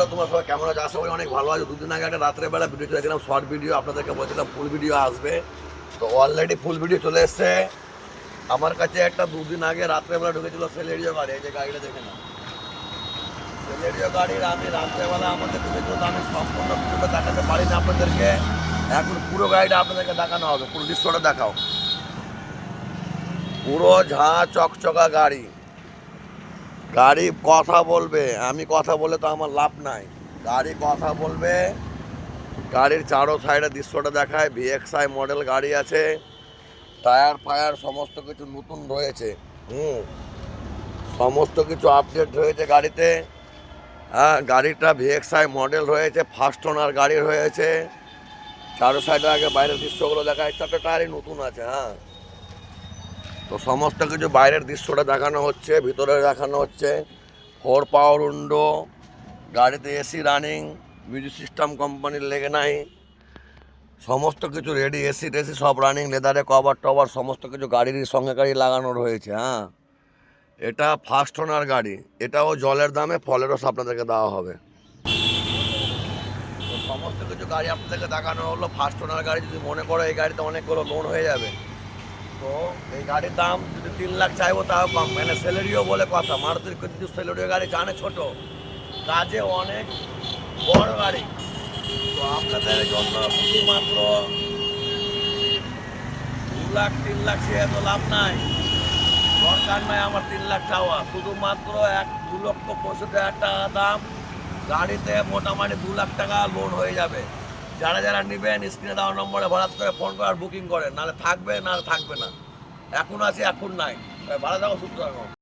বন্ধুরা, তোমার সবাই কেমন আছে? আশা করি অনেক ভালো আছে। দুদিন আগে একটা রাত্রেবেলা ভিডিও চলেছিলাম, শর্ট ভিডিও, আপনাদেরকে বলছিলাম ফুল ভিডিও আসবে। তো অলরেডি ফুল ভিডিও চলে এসছে আমার কাছে। একটা দুদিন আগে রাত্রেবেলা ঢুকেছিল সেলেরিও গাড়ি, এই যে গাড়িটা দেখে না, সেলেরিও গাড়ির আমি রাত্রেবেলা আমাদের ঢুকেছিল। তো আমি সম্পূর্ণ ভিডিওটা দেখাতে পারি না আপনাদেরকে, এখন পুরো গাড়িটা আপনাদেরকে দেখানো হবে। পুরো দৃশ্যটা দেখাও, পুরো ঝাঁ চকচকা গাড়ি। গাড়ি কথা বলবে, আমি কথা বলে তো আমার লাভ নাই, গাড়ি কথা বলবে। গাড়ির চারো সাইডে দৃশ্যটা দেখায়, ভিএক্সআই মডেল গাড়ি আছে, টায়ার ফায়ার সমস্ত কিছু নতুন রয়েছে। সমস্ত কিছু আপডেট হয়েছে গাড়িতে। হ্যাঁ, গাড়িটা ভিএক্সআই মডেল রয়েছে, ফার্স্ট ওনার গাড়ি রয়েছে। চারো সাইডে আগে বাইরের দৃশ্যগুলো দেখায়, চারটে টায়ারই নতুন আছে। হ্যাঁ, তো সমস্ত কিছু বাইরের দৃশ্যটা দেখানো হচ্ছে, ভিতরে দেখানো হচ্ছে। 4 পাওয়ার উইন্ডো, গাড়িতে এসি রানিং, মিউজিক সিস্টেম কোম্পানির লেগে নাই, সমস্ত কিছু রেডি, এসি টেসি সব রানিং, লেদারে কভার টভার সমস্ত কিছু গাড়ির সঙ্গে গাড়ি লাগানো রয়েছে। হ্যাঁ, এটা ফার্স্ট ওনার গাড়ি, এটাও জলের দামে ফলের রস আপনাদেরকে দেওয়া হবে। তো সমস্ত কিছু গাড়ি আপনাদেরকে দেখানো হলো। ফার্স্ট ওনার গাড়ি, যদি মনে করো এই গাড়িতে অনেকগুলো লোন হয়ে যাবে, তো এই গাড়ির দাম যদি 3 লাখ চাইবো তাও কম। মানে সেলেরিও বলে কথা, মারুতির কিন্তু সেলেরিও গাড়ি জানে ছোট, কাজে অনেক বড় গাড়ি। তো আপনাদের জন্য শুধুমাত্র 2 লাখ 3 লাখ সে এত লাভ নাই, দরকার নাই আমার 3 লাখ চাওয়া। শুধুমাত্র 2,65,000 টাকা দাম, গাড়িতে মোটামুটি 2 লাখ টাকা লোন হয়ে যাবে। যারা যারা নেবেন স্ক্রিনে দেওয়া নম্বরে হঠাৎ করে ফোন করে আর বুকিং করেন, নাহলে থাকবে, নাহলে থাকবে না। এখন আছে, এখন নাই। ভালো থাকো, সুস্থ থাকো।